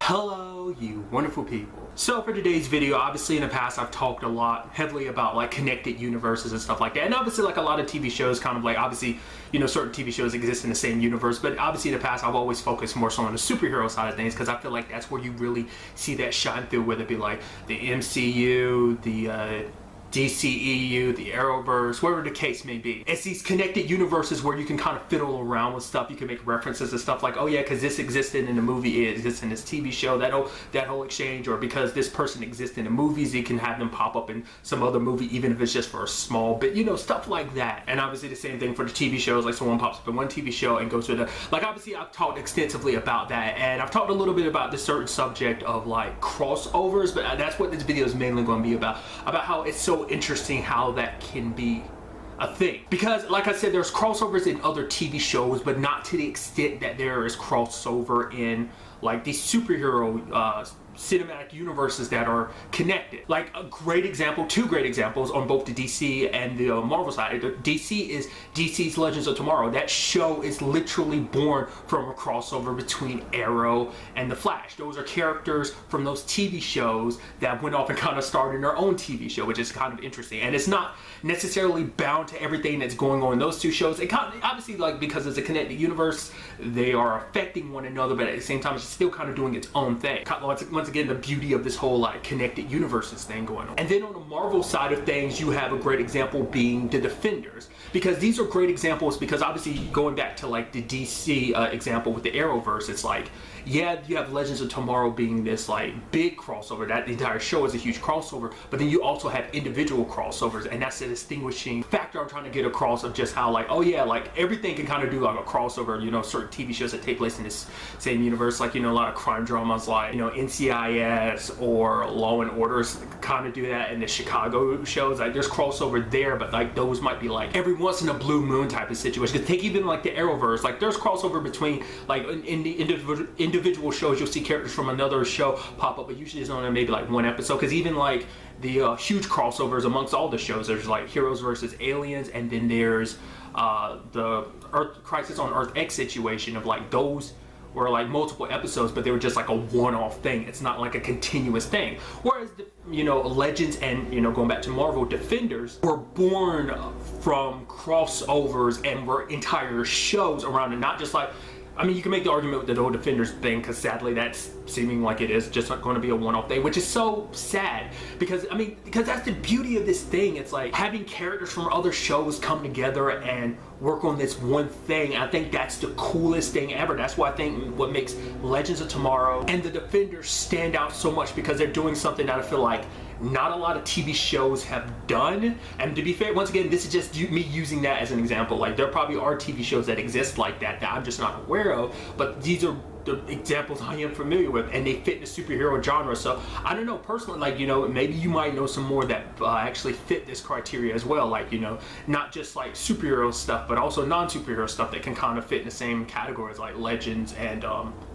Hello, you wonderful people. So for today's video, obviously in the past I've talked a lot heavily about like connected universes and stuff like that, and obviously like a lot of TV shows kind of like, obviously, you know, certain TV shows exist in the same universe, but obviously in the past I've always focused more so on the superhero side of things because I feel like that's where you really see that shine through, whether it be like the MCU, the DCEU, the Arrowverse, whatever the case may be. It's these connected universes where you can kind of fiddle around with stuff. You can make references to stuff like, oh yeah, because this existed in the movie, it exists in this TV show, that whole exchange, or because this person exists in the movies, you can have them pop up in some other movie, even if it's just for a small bit, you know, stuff like that. And obviously the same thing for the TV shows, like someone pops up in one TV show and goes to the, like obviously I've talked extensively about that, and I've talked a little bit about this certain subject of like crossovers, but that's what this video is mainly going to be about how it's so interesting how that can be a thing. Because like I said, there's crossovers in other TV shows, but not to the extent that there is crossover in like these superhero cinematic universes that are connected. Like a great example, two great examples on both the DC and the Marvel side. DC is DC's Legends of Tomorrow. That show is literally born from a crossover between Arrow and the Flash. Those are characters from those TV shows that went off and kind of started their own TV show, which is kind of interesting. And it's not necessarily bound to everything that's going on in those two shows. It kind of, obviously, like, because it's a connected universe, they are affecting one another, but at the same time, it's still kind of doing its own thing. Once again, the beauty of this whole like connected universes thing going on. And then on the Marvel side of things, you have a great example being the Defenders, because these are great examples because obviously going back to like the DC example with the Arrowverse, it's like, yeah, you have Legends of Tomorrow being this like big crossover, that the entire show is a huge crossover, but then you also have individual crossovers, and that's the distinguishing factor I'm trying to get across of just how like, oh yeah, like everything can kind of do like a crossover, you know, certain TV shows that take place in this same universe, like, you know, a lot of crime dramas like, you know, NCIS or Law and Orders kind of do that, and the Chicago shows, like there's crossover there, but like those might be like every once in a blue moon type of situation. Because take even like the Arrowverse, like there's crossover between like in the individual shows, you'll see characters from another show pop up, but usually it's only maybe like one episode. Because even like the huge crossovers amongst all the shows, there's like Heroes versus Aliens, and then there's the Earth Crisis on Earth X situation of like those were like multiple episodes, but they were just like a one-off thing. It's not like a continuous thing. Whereas the, you know, Legends and, you know, going back to Marvel, Defenders were born from crossovers and were entire shows around it, not just like, I mean, you can make the argument with the whole Defenders thing, because sadly that's seeming like it is just going to be a one-off thing, which is so sad. Because, I mean, because that's the beauty of this thing. It's like having characters from other shows come together and work on this one thing. I think that's the coolest thing ever. That's why I think what makes Legends of Tomorrow and the Defenders stand out so much, because they're doing something that I feel like not a lot of TV shows have done. And to be fair, once again, this is just me using that as an example. Like there probably are TV shows that exist like that that I'm just not aware of, but these are the examples I am familiar with, and they fit the superhero genre. So I don't know, personally, like, you know, maybe you might know some more that actually fit this criteria as well, like, you know, not just like superhero stuff, but also non-superhero stuff that can kind of fit in the same categories like Legends and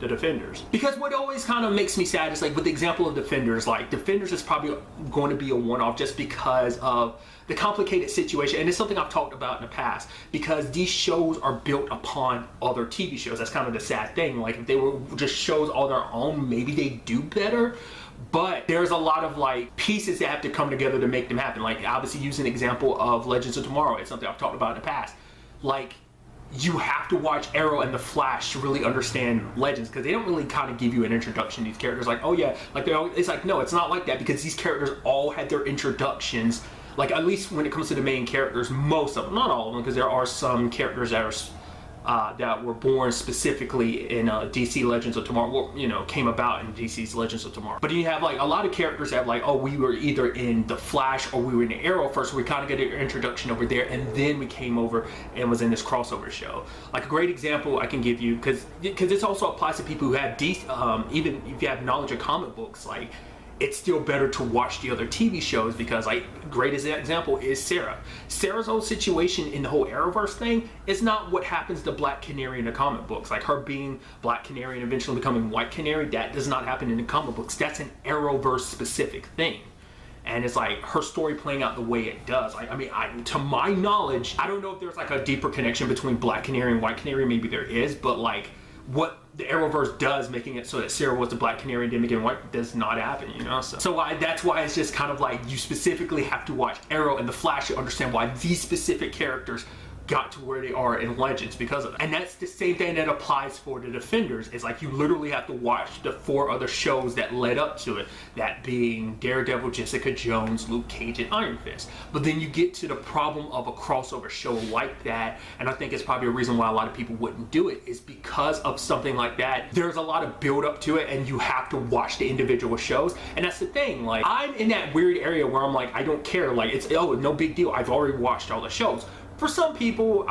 the Defenders. Because what always kind of makes me sad is like with the example of Defenders, like Defenders is probably going to be a one-off just because of the complicated situation, and it's something I've talked about in the past, because these shows are built upon other TV shows. That's kind of the sad thing. Like if they were just shows on their own, maybe they do better, but there's a lot of like pieces that have to come together to make them happen. Like obviously using an example of Legends of Tomorrow, it's something I've talked about in the past. Like you have to watch Arrow and the Flash to really understand Legends, because they don't really kind of give you an introduction to these characters like, oh yeah, like it's like, no, it's not like that, because these characters all had their introductions, like at least when it comes to the main characters, most of them, not all of them, because there are some characters that are that were born specifically in DC Legends of Tomorrow, you know, came about in DC's Legends of Tomorrow. But you have like a lot of characters that have like, oh, we were either in the Flash or we were in the Arrow first, so we kind of get an introduction over there, and then we came over and was in this crossover show. Like a great example I can give you, because this also applies to people who have even if you have knowledge of comic books, like it's still better to watch the other TV shows, because like great example is Sarah. Sarah's whole situation in the whole Arrowverse thing is not what happens to Black Canary in the comic books. Like her being Black Canary and eventually becoming White Canary, that does not happen in the comic books. That's an Arrowverse specific thing. And it's like her story playing out the way it does. Like, I mean, to my knowledge, I don't know if there's like a deeper connection between Black Canary and White Canary. Maybe there is, but like what the Arrowverse does, making it so that Sarah was the Black Canary and Demian White does not happen, you know? That's why it's just kind of like you specifically have to watch Arrow and The Flash to understand why these specific characters got to where they are in Legends because of that. And that's the same thing that applies for the Defenders. It's like you literally have to watch the 4 other shows that led up to it, that being Daredevil, Jessica Jones, Luke Cage, and Iron Fist. But then you get to the problem of a crossover show like that, and I think it's probably a reason why a lot of people wouldn't do it, is because of something like that. There's a lot of build up to it, and you have to watch the individual shows. And that's the thing, like, I'm in that weird area where I'm like, I don't care, like, it's, oh, no big deal, I've already watched all the shows. For some people,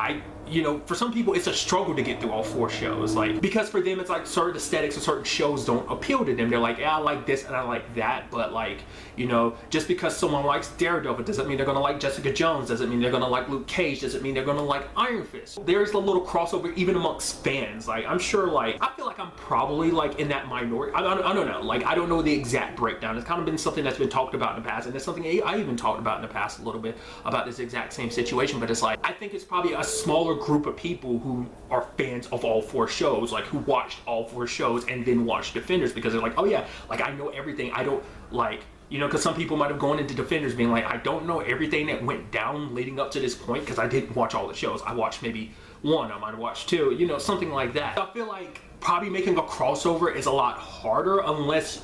for some people it's a struggle to get through all 4 shows, like, because for them it's like certain aesthetics or certain shows don't appeal to them. They're like, yeah, I like this and I like that, but like, you know, just because someone likes Daredevil doesn't mean they're gonna like Jessica Jones, doesn't mean they're gonna like Luke Cage, doesn't mean they're gonna like Iron Fist. There's a little crossover even amongst fans. Like, I'm sure, like, I feel like I'm probably like in that minority. I don't know, like, I don't know the exact breakdown. It's kind of been something that's been talked about in the past, and it's something I even talked about in the past a little bit about this exact same situation. But it's like, I think it's probably a smaller group of people who are fans of all 4 shows, like, who watched all 4 shows and then watched Defenders, because they're like, oh yeah, like, I know everything. I don't, like, you know, because some people might have gone into Defenders being like, I don't know everything that went down leading up to this point because I didn't watch all the shows. I watched maybe 1, I might have watched 2, you know, something like that. I feel like probably making a crossover is a lot harder unless,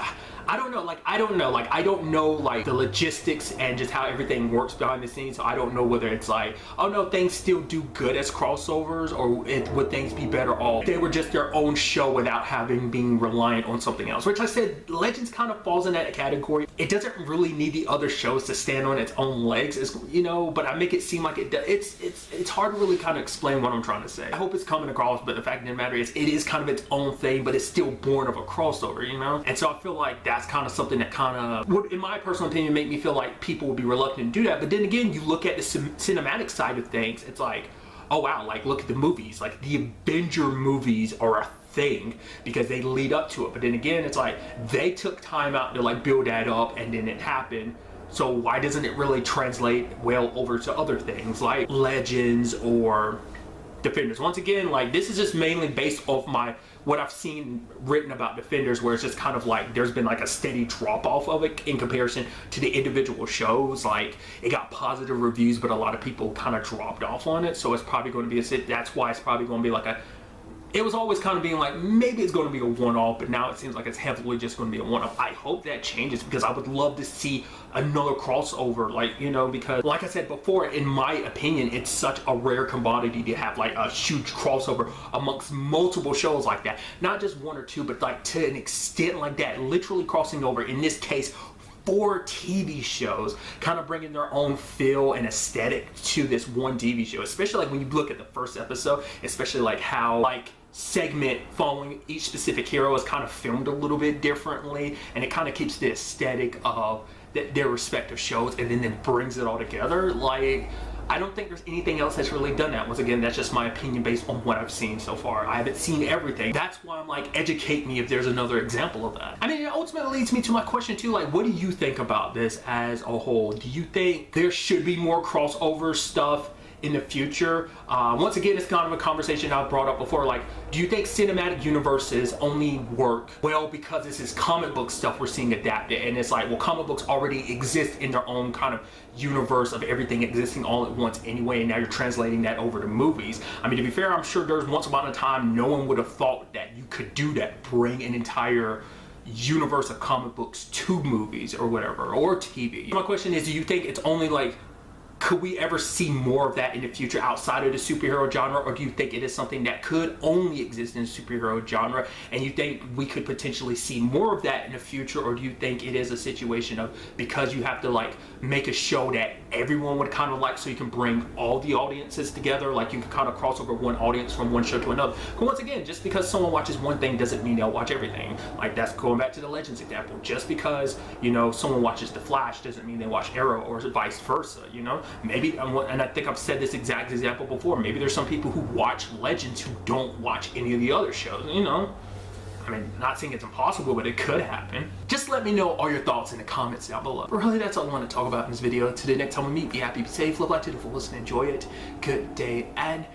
I don't know, like, I don't know like the logistics and just how everything works behind the scenes. So I don't know whether it's like, oh no, things still do good as crossovers, or would things be better off if they were just their own show without being reliant on something else. Which I said, Legends kind of falls in that category. It doesn't really need the other shows to stand on its own legs, you know, but I make it seem like it does. It's hard to really kind of explain what I'm trying to say. I hope it's coming across, but the fact of the matter is, it is kind of its own thing, but it's still born of a crossover, you know? And so I feel like that's kind of something that kind of would, in my personal opinion, make me feel like people would be reluctant to do that. But then again, you look at the cinematic side of things, it's like, oh wow, like, look at the movies. Like, the Avenger movies are a thing because they lead up to it. But then again, it's like, they took time out to like build that up, and then it happened. So why doesn't it really translate well over to other things like Legends or Defenders? Once again, like, this is just mainly based off what I've seen written about Defenders, where it's just kind of like there's been like a steady drop off of it in comparison to the individual shows. Like, it got positive reviews, but a lot of people kind of dropped off on it. So it's probably going to be that's why it's probably going to be like it was always kind of being like, maybe it's going to be a one-off, but now it seems like it's heavily just going to be a one-off. I hope that changes, because I would love to see another crossover, like, you know, because like I said before, in my opinion, it's such a rare commodity to have like a huge crossover amongst multiple shows like that. Not just 1 or 2, but like to an extent like that, literally crossing over, in this case, 4 TV shows, kind of bringing their own feel and aesthetic to this one TV show. Especially like when you look at the first episode, especially like how like segment following each specific hero is kind of filmed a little bit differently, and it kind of keeps the aesthetic of their respective shows, and then brings it all together. Like, I don't think there's anything else that's really done that. Once again, that's just my opinion based on what I've seen so far. I haven't seen everything. That's why I'm like, educate me if there's another example of that. I mean, it ultimately leads me to my question too, like, what do you think about this as a whole? Do you think there should be more crossover stuff in the future? Once again, it's kind of a conversation I've brought up before. Like, do you think cinematic universes only work well because this is comic book stuff we're seeing adapted, and it's like, well, comic books already exist in their own kind of universe of everything existing all at once anyway, and now you're translating that over to movies? I mean, to be fair, I'm sure there's once upon a time no one would have thought that you could do that, bring an entire universe of comic books to movies or whatever, or TV. My question is, do you think it's only like, could we ever see more of that in the future outside of the superhero genre, or do you think it is something that could only exist in the superhero genre, and you think we could potentially see more of that in the future? Or do you think it is a situation of, because you have to like make a show that everyone would kind of like, so you can bring all the audiences together, like you can kind of cross over one audience from one show to another? But once again, just because someone watches one thing doesn't mean they'll watch everything. Like, that's going back to the Legends example. Just because, you know, someone watches The Flash doesn't mean they watch Arrow, or vice versa, you know? Maybe, and I think I've said this exact example before, maybe there's some people who watch Legends who don't watch any of the other shows, you know? I mean, not saying it's impossible, but it could happen. Just let me know all your thoughts in the comments down below. But really, that's all I want to talk about in this video. Till the next time we meet, be happy, be safe, live life to the fullest, and enjoy it. Good day, and